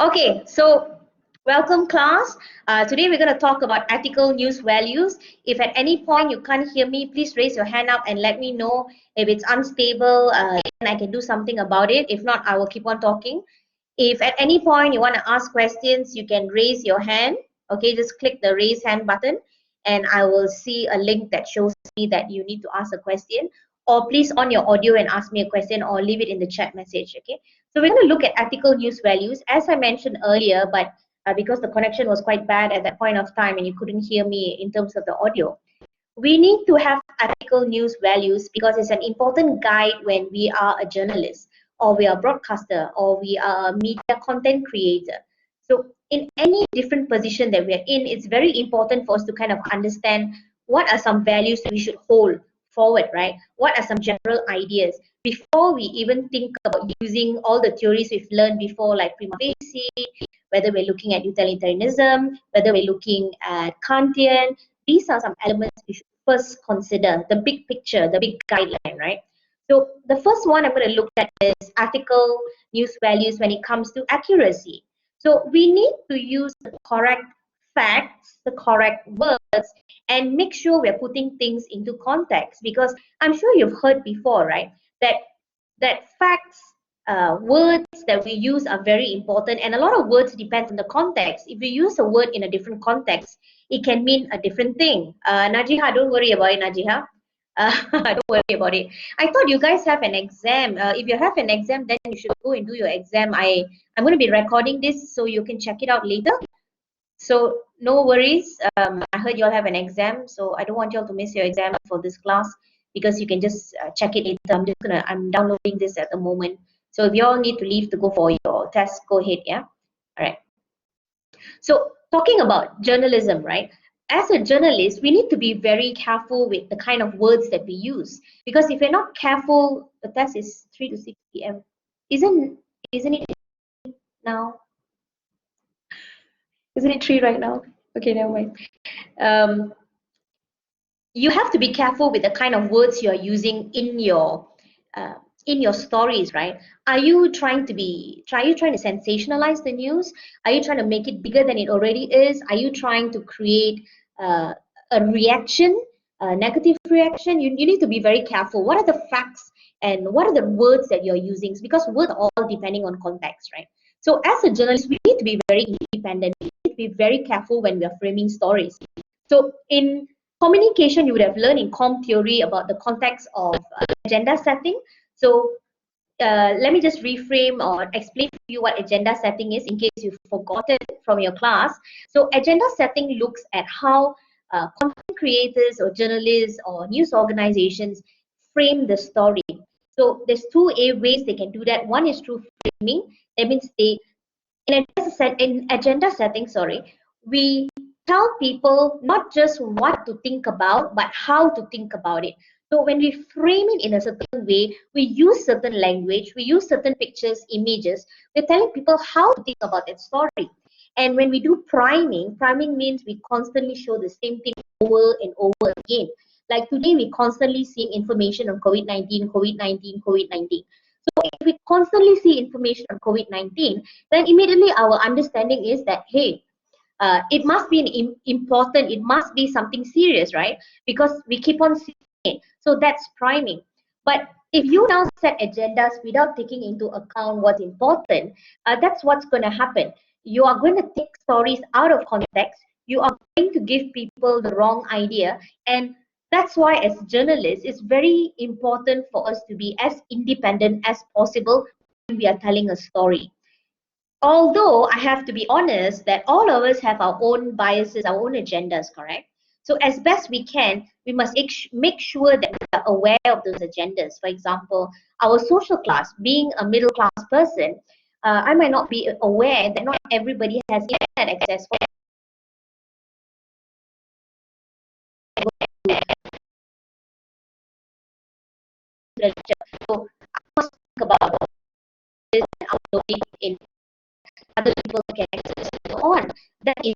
Okay, so welcome class. Today we're going to talk about ethical news values. If at any point you can't hear me, please raise your hand up and let me know. If it's unstable, then I can do something about it. If not, I will keep on talking. If at any point you want to ask questions, you can raise your hand. Okay, just click the raise hand button and I will see a link that shows me that you need to ask a question. Or please on your audio and ask me a question or leave it in the chat message. Okay, so we're going to look at ethical news values as I mentioned earlier, but because the connection was quite bad at that point of time and you couldn't hear me in terms of the audio. We need to have ethical news values because it's an important guide when we are a journalist or we are a broadcaster or we are a media content creator. So in any different position that we are in, it's very important for us to kind of understand what are some values we should hold forward, right? What are some general ideas before we even think about using all the theories we've learned before, like prima facie, whether we're looking at utilitarianism, whether we're looking at Kantian. These are some elements we should first consider, the big picture, the big guideline, right? So the first one I'm going to look at is ethical news values when it comes to accuracy. So we need to use the correct facts, the correct words, and make sure we're putting things into context, because I'm sure you've heard before, right, that facts, words that we use are very important, and a lot of words depend on the context. If you use a word in a different context, it can mean a different thing. Najiha, don't worry about it, Najiha. Don't worry about it. I thought you guys have an exam. If you have an exam, then you should go and do your exam. I'm going to be recording this so you can check it out later. So no worries. I heard you all have an exam, so I don't want you all to miss your exam for this class because you can just check it later. I'm downloading this at the moment. So if you all need to leave to go for your test, go ahead. Yeah. All right. So talking about journalism, right? As a journalist, we need to be very careful with the kind of words that we use, because if we're not careful, the test is 3 to 6 p.m. Isn't it now? Isn't it 3 right now? Okay, never mind. You have to be careful with the kind of words you're using uh, in your stories, right? Are you trying to sensationalize the news? Are you trying to make it bigger than it already is? Are you trying to create a reaction, a negative reaction? You need to be very careful. What are the facts and what are the words that you're using? Because words are all depending on context, right? So as a journalist, we need to be very independent. We need to be very careful when we are framing stories. So in communication, you would have learned in comm theory about the context of agenda setting. So let me just reframe or explain to you what agenda setting is in case you've forgotten from your class. So agenda setting looks at how content creators or journalists or news organizations frame the story. So there's two ways they can do that. One is through framing. That means in agenda setting, we tell people not just what to think about, but how to think about it. So when we frame it in a certain way, we use certain language, we use certain pictures, images, we're telling people how to think about that story. And when we do priming means we constantly show the same thing over and over again. Like today, we constantly see information on COVID-19, COVID-19, COVID-19. So if we constantly see information on COVID-19, then immediately our understanding is that, hey, it must be important, it must be something serious, right? Because we keep on seeing it. So that's priming. But if you now set agendas without taking into account what's important, that's what's going to happen. You are going to take stories out of context. You are going to give people the wrong idea. And that's why, as journalists, it's very important for us to be as independent as possible when we are telling a story. Although I have to be honest that all of us have our own biases, our own agendas, correct? So as best we can, we must make sure that we are aware of those agendas. For example, our social class, being a middle class person, I might not be aware that not everybody has internet access. So I must think about this and upload it in other people can access and so on. That is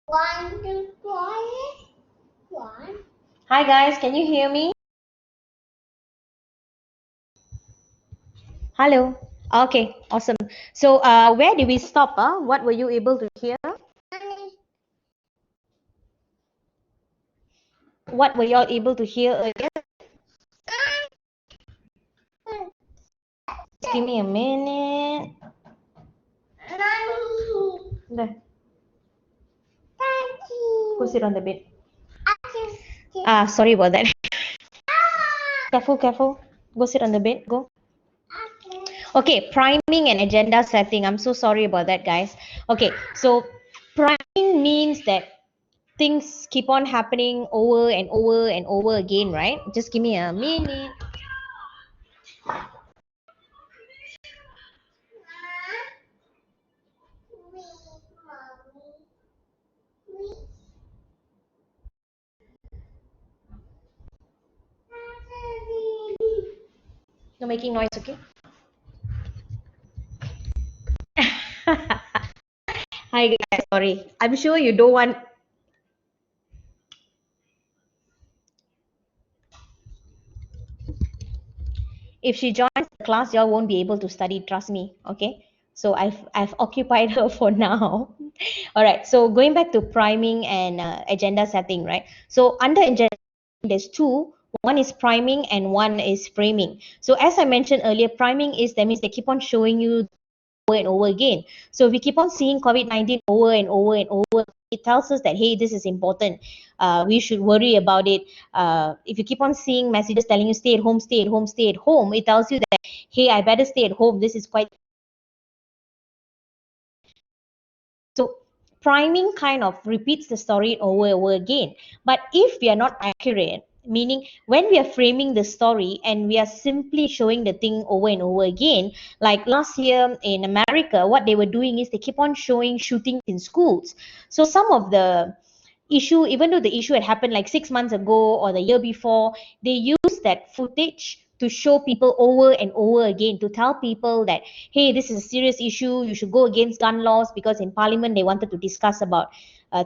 One, two, three. One. Hi guys, can you hear me? Hello. Okay, awesome. So, where did we stop? What were you able to hear? What were y'all able to hear earlier? Just give me a minute. There. Go sit on the bed. Sorry about that. Careful, careful. Go sit on the bed. Go. Okay, priming and agenda setting. I'm so sorry about that, guys. Okay, so priming means that things keep on happening over and over and over again, right? Just give me a minute. No making noise, okay? Hi guys, sorry. I'm sure you don't want. If she joins the class, y'all won't be able to study. Trust me, okay? So I've occupied her for now. All right. So going back to priming and agenda setting, right? So under agenda, there's two. One is priming and one is framing. So as I mentioned earlier, priming is that means they keep on showing you over and over again. So if we keep on seeing COVID-19 over and over and over, it tells us that, hey, this is important. We should worry about it. If you keep on seeing messages telling you stay at home, stay at home, stay at home, it tells you that, hey, I better stay at home. This is quite. So priming kind of repeats the story over and over again. But if we are not accurate, meaning when we are framing the story and we are simply showing the thing over and over again, like last year in America, what they were doing is they keep on showing shootings in schools. So some of the issue, even though the issue had happened like 6 months ago or the year before, they used that footage to show people over and over again, to tell people that, hey, this is a serious issue, you should go against gun laws, because in parliament they wanted to discuss about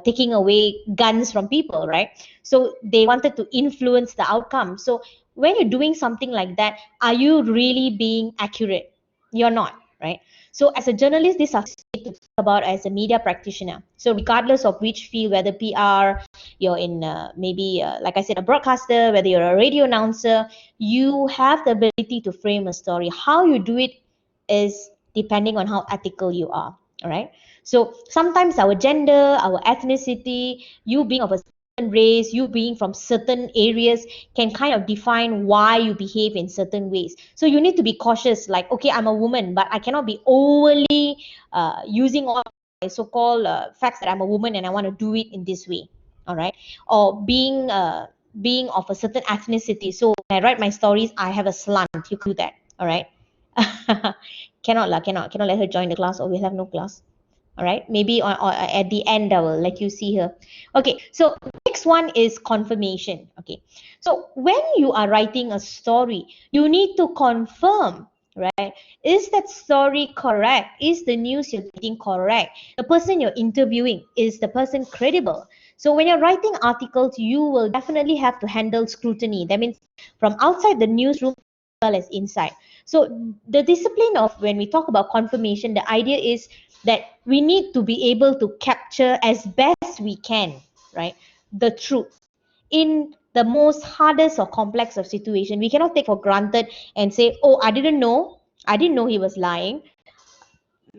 taking away guns from people, right? So they wanted to influence the outcome. So when you're doing something like that, are you really being accurate? You're not, right? So as a journalist, this is to talk about as a media practitioner. So regardless of which field, whether PR, you're in maybe, like I said, a broadcaster, whether you're a radio announcer, you have the ability to frame a story. How you do it is depending on how ethical you are. All right. So sometimes our gender, our ethnicity, you being of a certain race, you being from certain areas can kind of define why you behave in certain ways. So you need to be cautious, like, okay, I'm a woman, but I cannot be overly using all my so-called facts that I'm a woman and I want to do it in this way. All right. Or being of a certain ethnicity. So when I write my stories, I have a slant. You can do that. All right. Cannot lah, cannot let her join the class, or we'll have no class. All right, maybe or at the end I will let you see her. Okay, so next one is confirmation. Okay, so when you are writing a story, you need to confirm, right? Is that story correct? Is the news you're getting correct? The person you're interviewing, is the person credible? So when you're writing articles, you will definitely have to handle scrutiny. That means from outside the newsroom as well as inside. So the discipline of, when we talk about confirmation, the idea is that we need to be able to capture as best we can, right, the truth in the most hardest or complex of situation. We cannot take for granted and say, oh, I didn't know he was lying.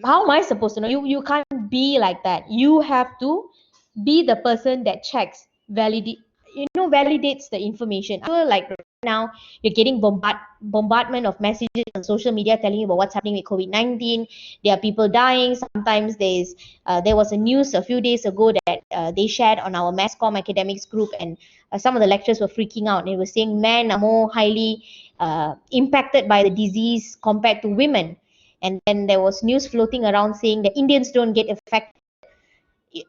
How am I supposed to know? You can't be like that. You have to be the person that checks, validates the information. I feel like right now you're getting bombardment of messages on social media telling you about what's happening with COVID-19. There are people dying. Sometimes there was a news a few days ago that they shared on our mass comm academics group, and some of the lecturers were freaking out. They were saying men are more highly impacted by the disease compared to women. And then there was news floating around saying that Indians don't get affected.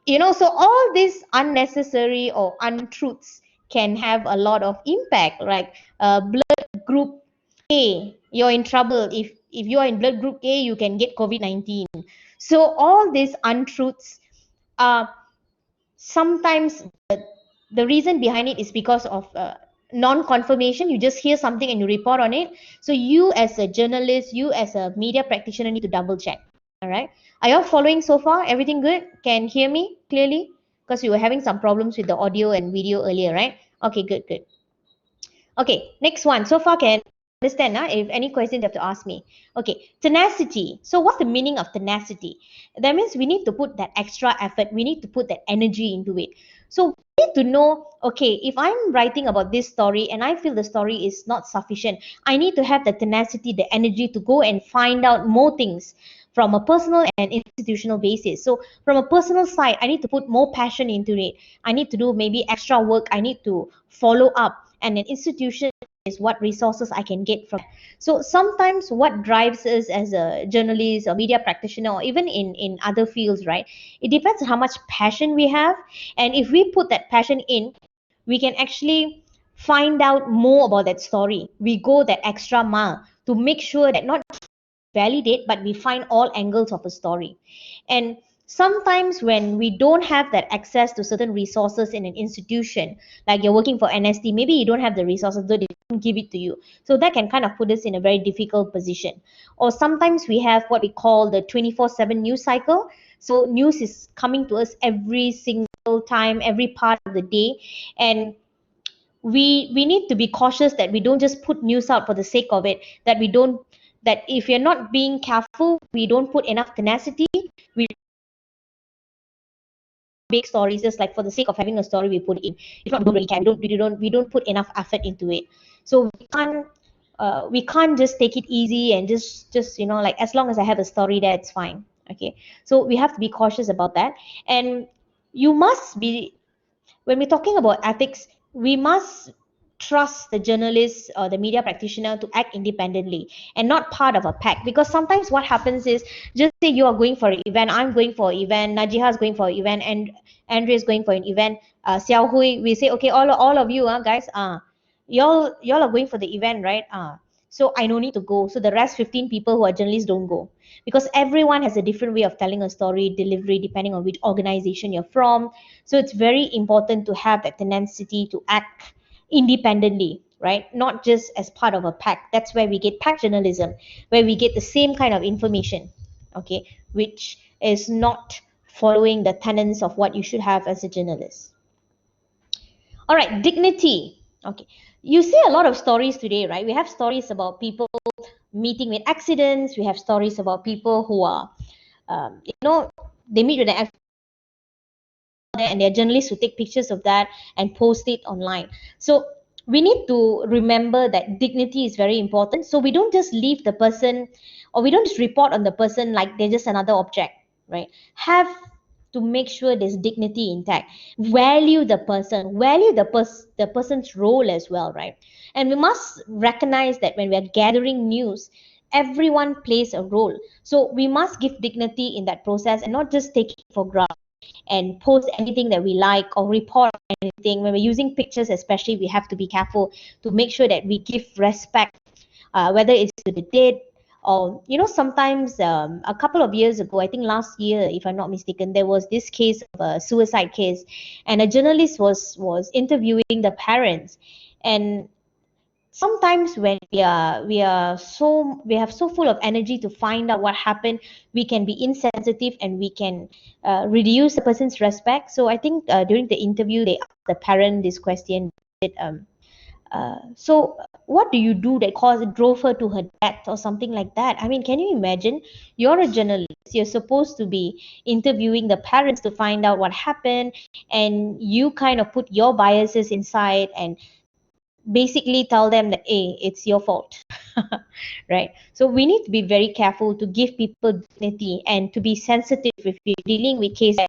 So all these unnecessary or untruths can have a lot of impact. Like blood group A, you're in trouble. If you are in blood group A, you can get COVID-19. So all these untruths are sometimes the reason behind it is because of non-confirmation. You just hear something and you report on it. So you as a journalist, you as a media practitioner need to double check. All right. Are you all following so far? Everything good? Can hear me clearly? Because we were having some problems with the audio and video earlier, right? Okay, good, good. Okay, next one. So far, can understand? If any questions, you have to ask me. Okay, tenacity. So, what's the meaning of tenacity? That means we need to put that extra effort. We need to put that energy into it. So, we need to know. Okay, if I'm writing about this story and I feel the story is not sufficient, I need to have the tenacity, the energy to go and find out more things from a personal and institutional basis. So, from a personal side, I need to put more passion into it. I need to do maybe extra work. I need to follow up, and an institution is what resources I can get from. So sometimes what drives us as a journalist or media practitioner, or even in other fields, right? It depends on how much passion we have. And if we put that passion in, we can actually find out more about that story. We go that extra mile to make sure that not validate, but we find all angles of a story. And sometimes when we don't have that access to certain resources in an institution, like you're working for NST, maybe you don't have the resources, though they don't give it to you. So that can kind of put us in a very difficult position. Or sometimes we have what we call the 24/7 news cycle. So news is coming to us every single time, every part of the day. And we need to be cautious that we don't just put news out for the sake of it, that we don't, that if you're not being careful, we don't put enough tenacity, we big stories just like for the sake of having a story we put in. If not, we don't really care, we don't put enough effort into it. So we can't just take it easy and just like, as long as I have a story there, it's fine. Okay, so we have to be cautious about that. And you must be, when we're talking about ethics, we must trust the journalist or the media practitioner to act independently and not part of a pack. Because sometimes what happens is, just say you are going for an event, I'm going for an event, Najiha is going for an event, and Andrea is going for an event, Xiao Hui, we say, okay, all of you, guys, y'all are going for the event, right? So I no need to go. So the rest 15 people who are journalists don't go, because everyone has a different way of telling a story, delivery, depending on which organization you're from. So it's very important to have that tenacity to act independently, right? Not just as part of a pack. That's where we get pack journalism, where we get the same kind of information, okay, which is not following the tenets of what you should have as a journalist. All right, dignity. Okay, you see a lot of stories today, right? We have stories about people meeting with accidents. We have stories about people who are, they meet with an accident and there are journalists who take pictures of that and post it online. So we need to remember that dignity is very important. So we don't just leave the person, or we don't just report on the person like they're just another object, right? Have to make sure there's dignity intact. Value the person, value the person's role as well, right? And we must recognize that when we are gathering news, everyone plays a role. So we must give dignity in that process and not just take it for granted and post anything that we like or report anything. When we're using pictures, especially, we have to be careful to make sure that we give respect, whether it's to the dead, or sometimes a couple of years ago, I think last year, if I'm not mistaken, there was this case of a suicide case, and a journalist was interviewing the parents. And sometimes when we have so full of energy to find out what happened, we can be insensitive and we can reduce the person's respect. So I think during the interview, they asked the parent this question, so what do you do that drove her to her death, or something like that? I mean, can you imagine? You're a journalist, you're supposed to be interviewing the parents to find out what happened, and you kind of put your biases inside and basically tell them that, hey, it's your fault. Right? So we need to be very careful to give people dignity and to be sensitive if you're dealing with cases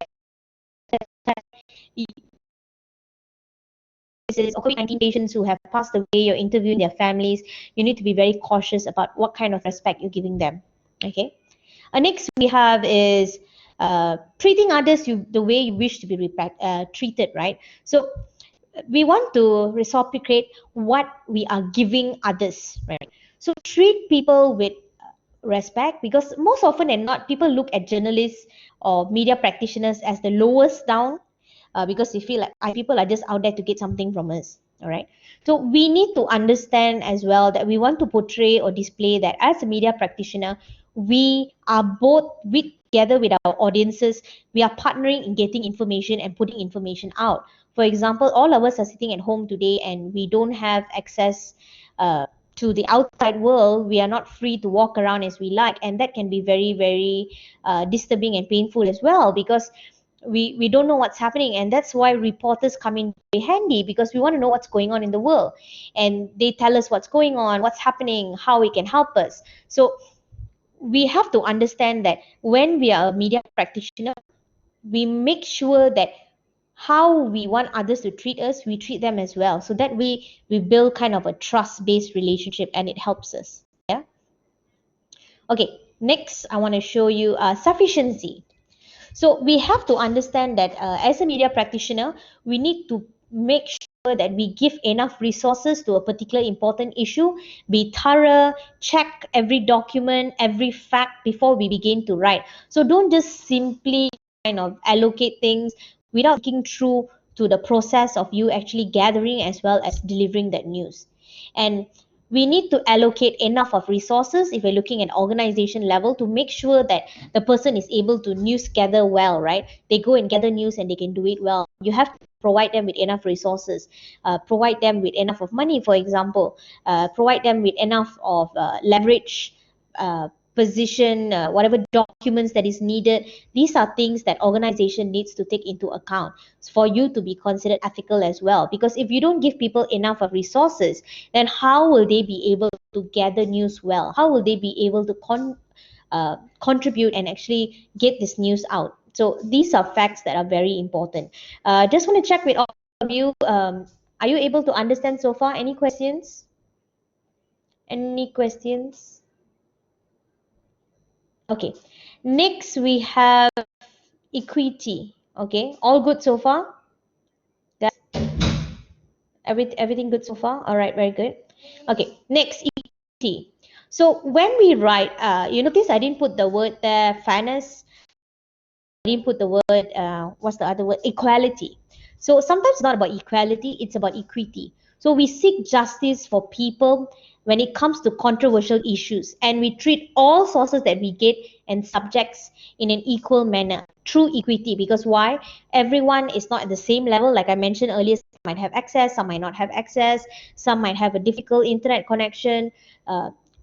or COVID-19 patients who have passed away, you're interviewing their families. You need to be very cautious about what kind of respect you're giving them. Okay. Next we have is treating others the way you wish to be treated, right? So we want to reciprocate what we are giving others, right? So treat people with respect, because most often than not, people look at journalists or media practitioners as the lowest down. because they feel like people are just out there to get something from us. All right. So we need to understand as well that we want to portray or display that as a media practitioner, we are both together with our audiences. We are partnering in getting information and putting information out. For example, all of us are sitting at home today and we don't have access to the outside world. We are not free to walk around as we like, and that can be very, very disturbing and painful as well, because we don't know what's happening. And that's why reporters come in very handy, because we want to know what's going on in the world, and they tell us what's going on, what's happening, how it can help us. So we have to understand that when we are a media practitioner, we make sure that how we want others to treat us, we treat them as well. So that we build kind of a trust-based relationship, and it helps us. Yeah. Okay. Next, I want to show you sufficiency. So we have to understand that as a media practitioner, we need to make sure that we give enough resources to a particular important issue, be thorough, check every document, every fact before we begin to write. So don't just simply kind of allocate things without thinking through to the process of you actually gathering as well as delivering that news. And we need to allocate enough of resources if we're looking at organization level to make sure that the person is able to news gather well, right? They go and gather news and they can do it well. You have to provide them with enough resources, provide them with enough of money, for example, provide them with enough of leverage, position, whatever documents that is needed. These are things that organization needs to take into account for you to be considered ethical as well. Because if you don't give people enough of resources, then how will they be able to gather news well? How will they be able to contribute and actually get this news out? So these are facts that are very important. Just want to check with all of you. Are you able to understand so far? Any questions? Any questions? Okay. Next, we have equity. Okay. All good so far? That's everything good so far? All right. Very good. Okay. Next, equity. So when we write, you notice I didn't put the word there, fairness. I didn't put the word, what's the other word? Equality. So sometimes it's not about equality, it's about equity. So we seek justice for people when it comes to controversial issues, and we treat all sources that we get and subjects in an equal manner. True equity, because why? Everyone is not at the same level. Like I mentioned earlier, some might have access, some might not have access, some might have a difficult internet connection.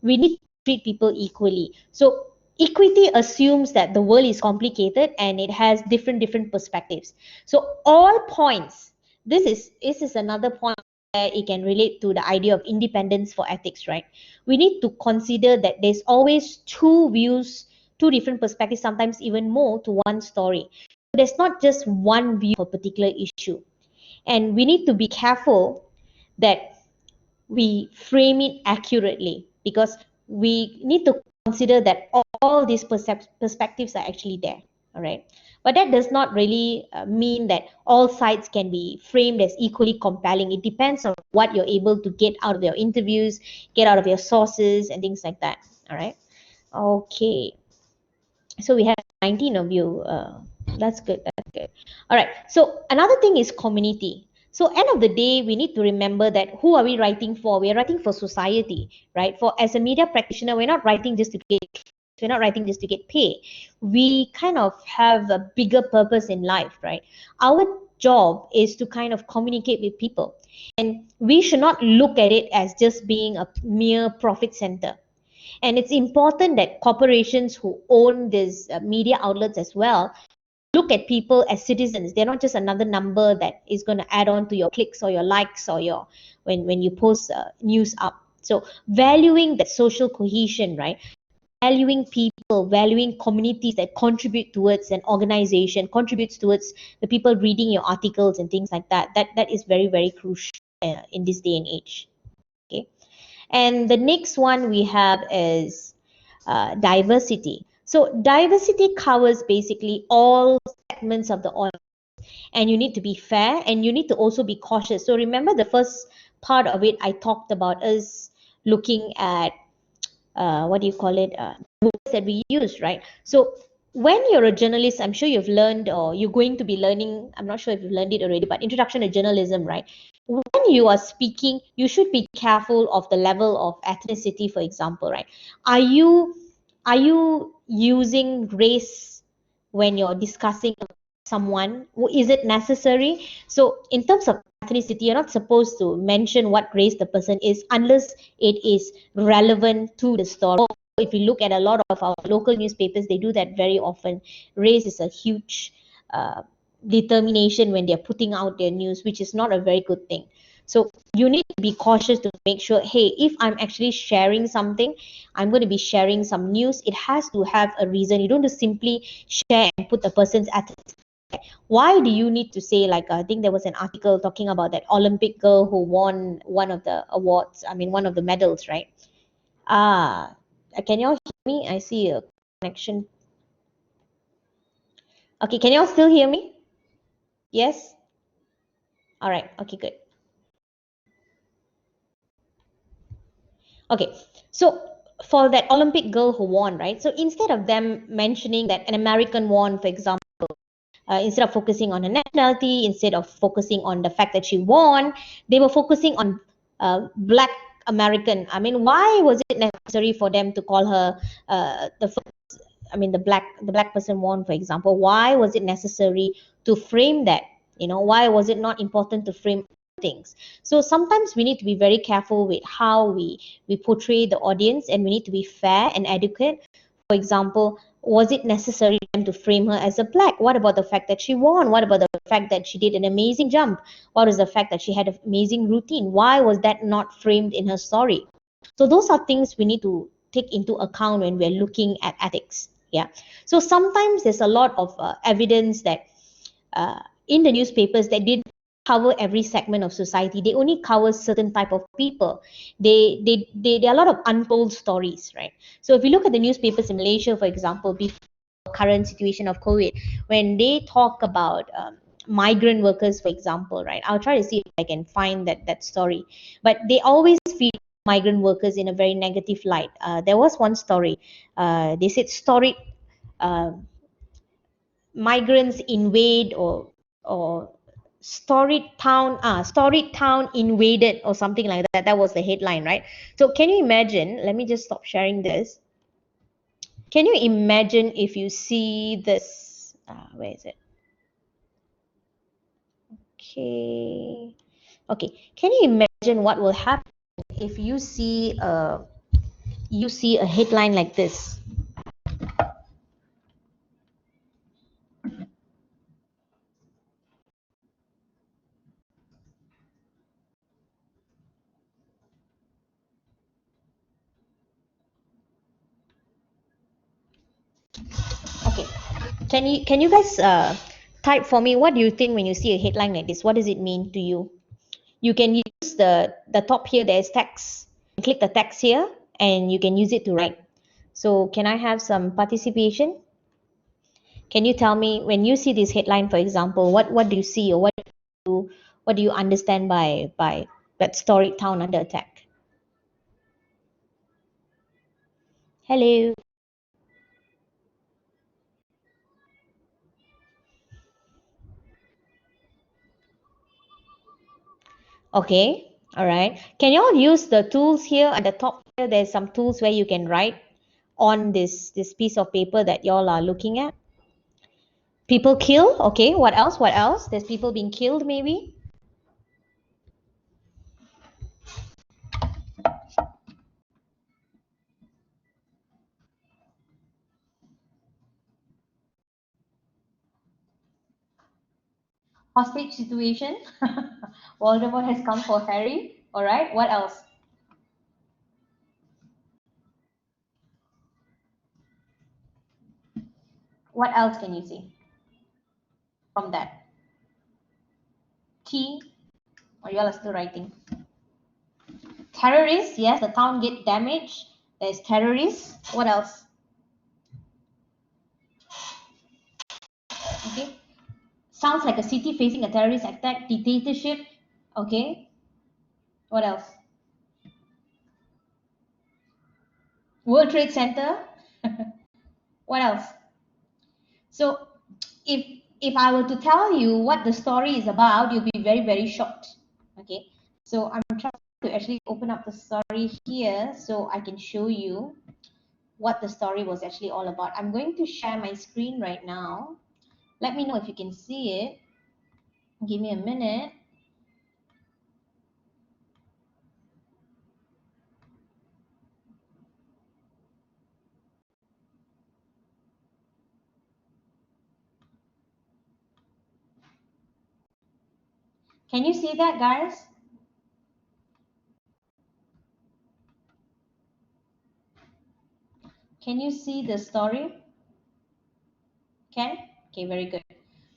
We need to treat people equally. So equity assumes that the world is complicated and it has different perspectives. So all points, this is another point where it can relate to the idea of independence for ethics, right? We need to consider that there's always two views, two different perspectives, sometimes even more to one story. There's not just one view of a particular issue. And we need to be careful that we frame it accurately, because we need to consider that all these perspectives are actually there. All right. But that does not really mean that all sides can be framed as equally compelling. It depends on what you're able to get out of your interviews, get out of your sources, and things like that. All right. Okay. So we have 19 of you. That's good. That's good. All right. So another thing is community. So end of the day, we need to remember that who are we writing for? We are writing for society, right? For as a media practitioner, we're not writing just to get, we're not writing just to get paid. We kind of have a bigger purpose in life, right? Our job is to kind of communicate with people, and we should not look at it as just being a mere profit center. And it's important that corporations who own these media outlets as well look at people as citizens. They're not just another number that is going to add on to your clicks or your likes or your when you post news up. So valuing that social cohesion, right? Valuing people, valuing communities that contribute towards an organization, contributes towards the people reading your articles and things like that. That is very, very crucial in this day and age. Okay. And the next one we have is diversity. So diversity covers basically all segments of the audience, and you need to be fair and you need to also be cautious. So remember the first part of it, I talked about us looking at what do you call it, words that we use, right? So when you're a journalist, I'm sure you've learned, or you're going to be learning, I'm not sure if you've learned it already, but introduction to journalism, right? When you are speaking, you should be careful of the level of ethnicity, for example, right? Are you using race when you're discussing someone? Is it necessary? So in terms of ethnicity, you're not supposed to mention what race the person is unless it is relevant to the story. If you look at a lot of our local newspapers, they do that very often. Race is a huge determination when they're putting out their news, which is not a very good thing. So you need to be cautious to make sure, hey, if I'm actually sharing something, I'm going to be sharing some news, it has to have a reason. You don't just simply share and put the person's attitude. Why do you need to say, like, I think there was an article talking about that Olympic girl who won one of the awards, I mean, one of the medals, right? Ah, can y'all hear me? I see a connection. Okay, can y'all still hear me? Yes? All right, okay, good. Okay, so for that Olympic girl who won, right? So instead of them mentioning that an American won, for example, instead of focusing on her nationality, instead of focusing on the fact that she won, they were focusing on Black American. I mean, why was it necessary for them to call her the first, I mean, the black person won, for example? Why was it necessary to frame that? Why was it not important to frame things? So sometimes we need to be very careful with how we portray the audience, and we need to be fair and adequate. For example, was it necessary to frame her as a black? What about the fact that she won? What about the fact that she did an amazing jump? What is the fact that she had an amazing routine? Why was that not framed in her story? So those are things we need to take into account when we're looking at ethics. Yeah. So sometimes there's a lot of evidence that in the newspapers that didn't cover every segment of society. They only cover certain type of people. There are a lot of untold stories, right? So if you look at the newspapers in Malaysia, for example, before the current situation of COVID, when they talk about migrant workers, for example, right? I'll try to see if I can find that story. But they always feed migrant workers in a very negative light. There was one story. They said storied uh, migrants invade, or storied town invaded, or something like that. That was the headline, right? So can you imagine, let me just stop sharing this. Can you imagine if you see this, where is it? Okay, can you imagine what will happen if you see a headline like this? Okay, can you guys type for me, what do you think when you see a headline like this? What does it mean to you? You can use the top here, there's text. Click the text here and you can use it to write. So can I have some participation? Can you tell me, when you see this headline, for example, what do you see, or what do you understand by that story town under attack? Hello. Okay, all right. Can you all use the tools here at the top here? There's some tools where you can write on this piece of paper that y'all are looking at. People kill. Okay, what else? What else? There's people being killed, maybe. Hostage situation. Voldemort has come for Harry. All right. What else? What else can you see from that? T. Or you all are still writing. Terrorists. Yes, the town get damaged. There's terrorists. What else? Okay. Sounds like a city facing a terrorist attack. Dictatorship. Okay. What else? World Trade Center. What else? So if I were to tell you what the story is about, you'll be very, very shocked. Okay, so I'm trying to actually open up the story here so I can show you what the story was actually all about. I'm going to share my screen right now. Let me know if you can see it. Give me a minute. Can you see that, guys? Can you see the story? Can? Okay, very good.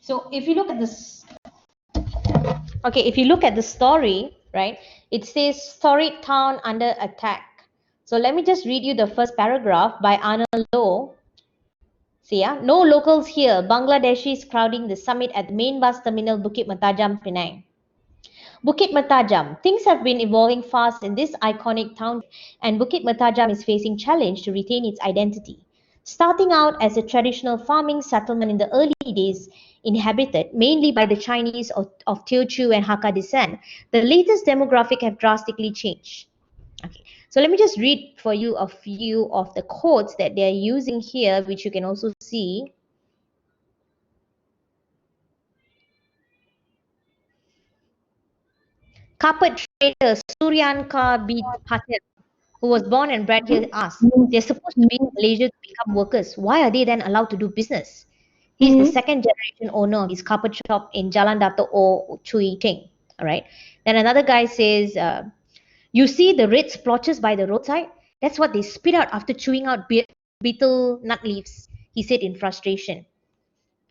So if you look at this, okay, if you look at the story, right, it says storied town under attack. So let me just read you the first paragraph by Arnold Lowe. See, yeah, no locals here. Bangladeshis crowding the summit at the main bus terminal Bukit Matajam, Penang. Bukit Matajam. Things have been evolving fast in this iconic town, and Bukit Matajam is facing challenge to retain its identity. Starting out as a traditional farming settlement in the early days, inhabited mainly by the Chinese of Teochew and Hakka descent, the latest demographic have drastically changed. Okay, so let me just read for you a few of the quotes that they're using here, which you can also see. Carpet trader Suryanka B. Patel, who was born and bred here, asked, they're supposed to be in Malaysia to become workers. Why are they then allowed to do business? He's the second generation owner of his carpet shop in Jalan Dato' O Chui Ting. All right. Then another guy says, you see the red splotches by the roadside? That's what they spit out after chewing out beetle nut leaves, he said in frustration.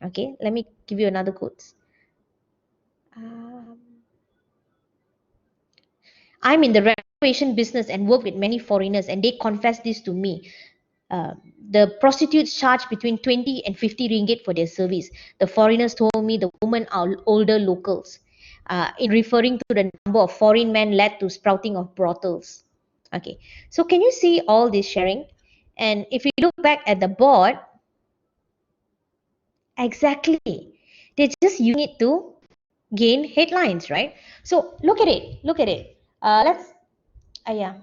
Okay, let me give you another quote. Um, I'm in the renovation business and work with many foreigners, and they confess this to me. Uh, the prostitutes charge between 20 and 50 ringgit for their service. The foreigners told me the women are older locals, in referring to the number of foreign men led to sprouting of brothels. Okay, so can you see all this sharing? And if you look back at the board, exactly, they're just using it to gain headlines, right? So look at it, look at it. Yeah.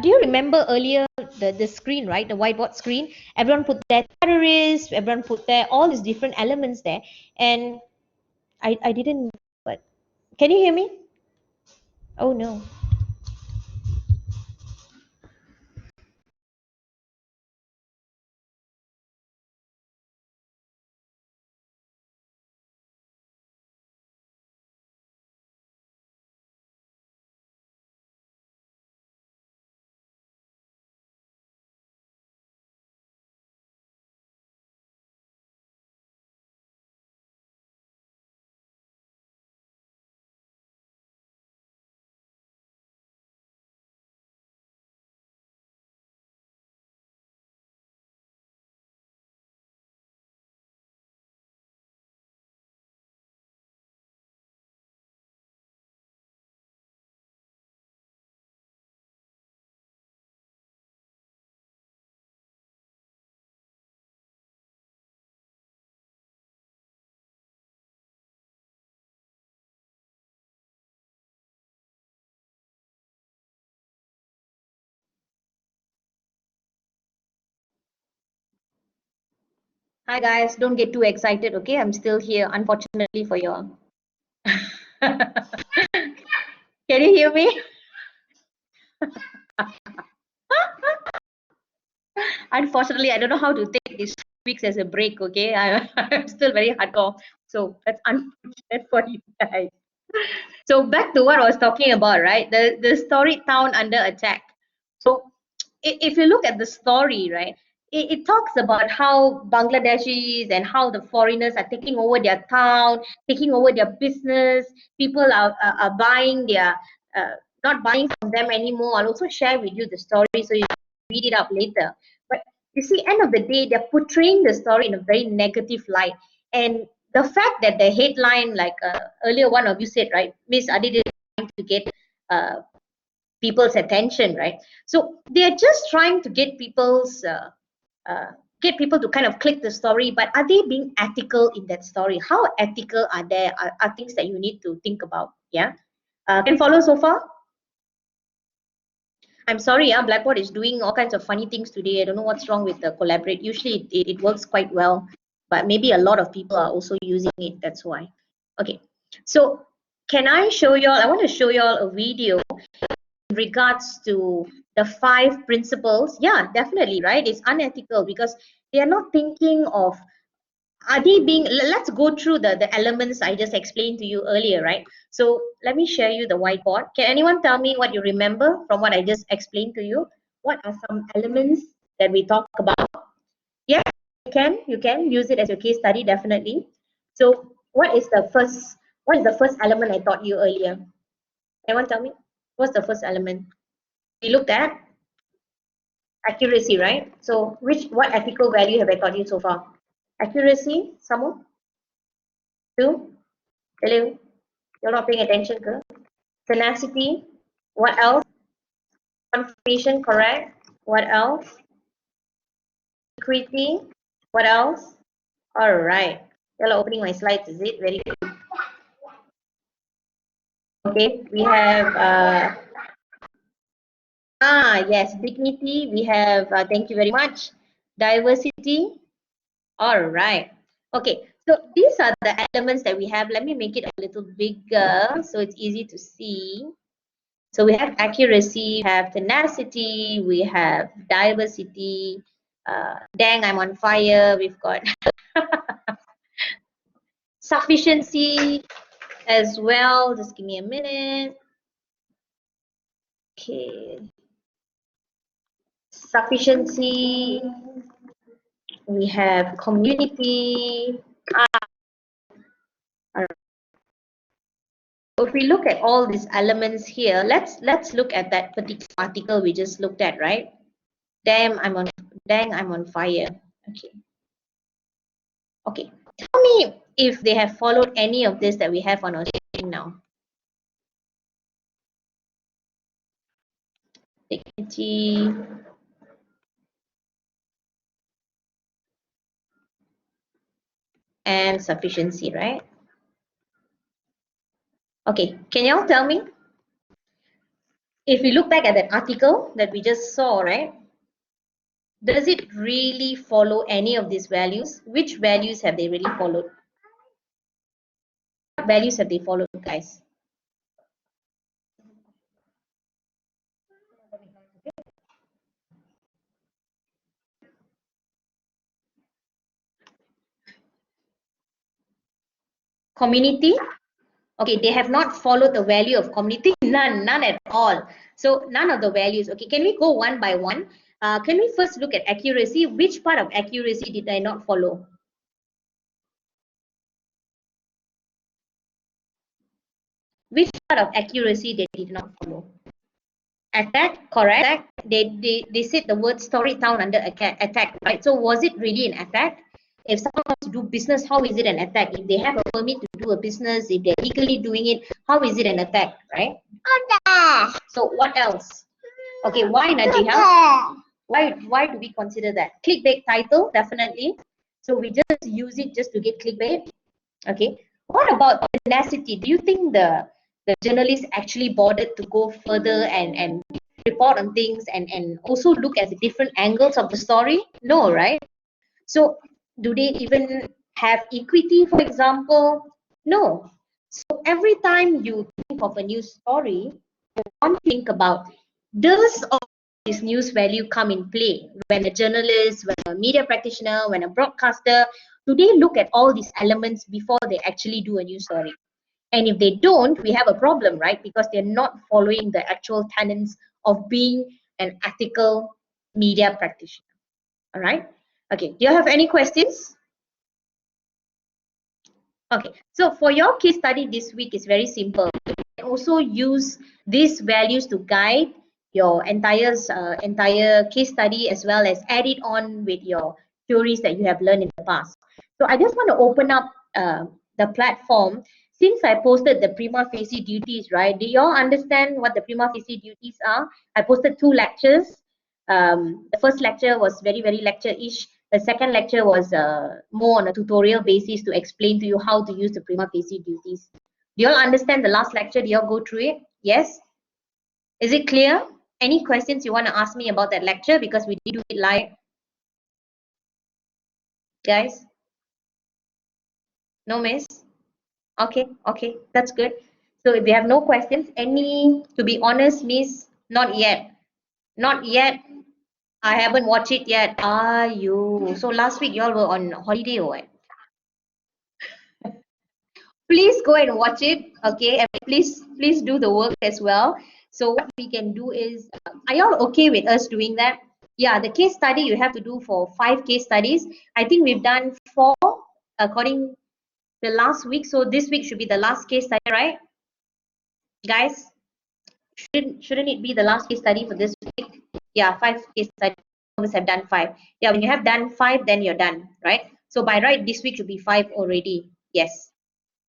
Do you remember earlier the screen, right? The whiteboard screen. Everyone put their terrorists. Everyone put their all these different elements there, and I didn't. But can you hear me? Oh no. Hi guys, don't get too excited, okay? I'm still here, unfortunately for you all. Can you hear me? Unfortunately, I don't know how to take these weeks as a break, okay? I'm still very hardcore. So that's unfortunate for you guys. So back to what I was talking about, right? The story town under attack. So if you look at the story, right, it talks about how Bangladeshis and how the foreigners are taking over their town, taking over their business. People are buying their, not buying from them anymore. I'll also share with you the story so you can read it up later. But you see, end of the day, they're portraying the story in a very negative light. And the fact that the headline, like earlier one of you said, right, Miss Aditi is trying to get uh, people's attention, right? So they're just trying to get people's get people to kind of click the story, but are they being ethical in that story? How ethical are they? Are things that you need to think about. Yeah. Can follow so far? I'm sorry, Blackboard is doing all kinds of funny things today. I don't know what's wrong with the collaborate. Usually it works quite well, but maybe a lot of people are also using it. That's why. Okay. So can I show y'all? I want to show y'all a video in regards to the 5 principles. Yeah, definitely, right? It's unethical because they are not thinking of, are they being, let's go through the elements I just explained to you earlier, right? So let me share you the whiteboard. Can anyone tell me what you remember from what I just explained to you? What are some elements that we talk about? Yeah, you can use it as your case study, definitely. So what is the first element I taught you earlier? Anyone tell me? What's the first element? We looked at accuracy, right? So what ethical value have I taught you so far? Accuracy, someone? 2? Hello? You're not paying attention, girl. Tenacity. What else? Confirmation, correct. What else? Equity. What else? All right. You're opening my slides, is it? Very good. Okay, we have yes, dignity. We have thank you very much. Diversity. All right. Okay, so these are the elements that we have. Let me make it a little bigger so it's easy to see. So we have accuracy, we have tenacity, we have diversity. Dang, I'm on fire. We've got sufficiency as well. Just give me a minute. Okay. Sufficiency. We have community. So if we look at all these elements here, let's look at that particular article we just looked at, right? Dang, I'm on fire. Okay. Okay. Tell me if they have followed any of this that we have on our screen now. Dignity. And sufficiency, right? Okay, can y'all tell me? If we look back at that article that we just saw, right? Does it really follow any of these values? Which values have they really followed? What values have they followed, guys? Community. Okay, they have not followed the value of community. None at all. So none of the values. Okay, can we go one by one? Can we first look at accuracy? Which part of accuracy did I not follow? Which part of accuracy they did not follow? Attack, correct. They said the word story town under attack, right? So was it really an attack? If someone wants to do business, how is it an attack? If they have a permit to do a business, if they're legally doing it, how is it an attack, right? So what else? Okay, why, Najiha? Why do we consider that? Clickbait title, definitely. So we just use it just to get clickbait. Okay. What about tenacity? Do you think the journalists actually bothered to go further and report on things and also look at the different angles of the story? No, right? So do they even have equity, for example? No. So every time you think of a news story, you want to think about, does all this news value come in play when a journalist, when a media practitioner, when a broadcaster, do they look at all these elements before they actually do a news story? And if they don't, we have a problem, right? Because they're not following the actual tenets of being an ethical media practitioner. All right. Okay. Do you have any questions? Okay. So for your case study this week is very simple. You can also use these values to guide your entire case study, as well as add it on with your theories that you have learned in the past. So I just want to open up the platform. Since I posted the prima facie duties, right? Do you all understand what the prima facie duties are? I posted 2 lectures. The first lecture was very lecture-ish. The second lecture was more on a tutorial basis to explain to you how to use the prima facie duties. Do you all understand the last lecture? Do you all go through it? Yes? Is it clear? Any questions you want to ask me about that lecture? Because we did do it live. Guys? No, miss? Okay, okay, that's good. So if you have no questions, to be honest, miss, not yet. Not yet. I haven't watched it yet. Are you? So last week you all were on holiday or what? Please go and watch it, okay? And please do the work as well. So what we can do is, are y'all okay with us doing that? Yeah, the case study you have to do for 5 case studies. I think we've done 4 according the last week. So this week should be the last case study, right? Guys, shouldn't it be the last case study for this week? Yeah, 5 case studies. Others have done 5. Yeah, when you have done 5, then you're done, right? So by right, this week should be 5 already. Yes.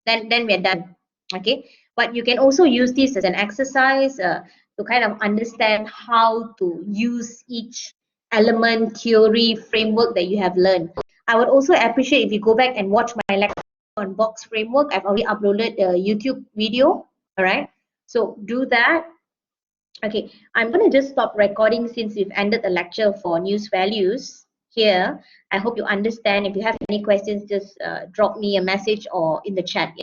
Then we're done. Okay, but you can also use this as an exercise to kind of understand how to use each element, theory, framework that you have learned. I would also appreciate if you go back and watch my lecture on box framework. I've already uploaded a YouTube video. All right, so do that. Okay, I'm going to just stop recording since we've ended the lecture for news values here. I hope you understand. If you have any questions, just drop me a message or in the chat.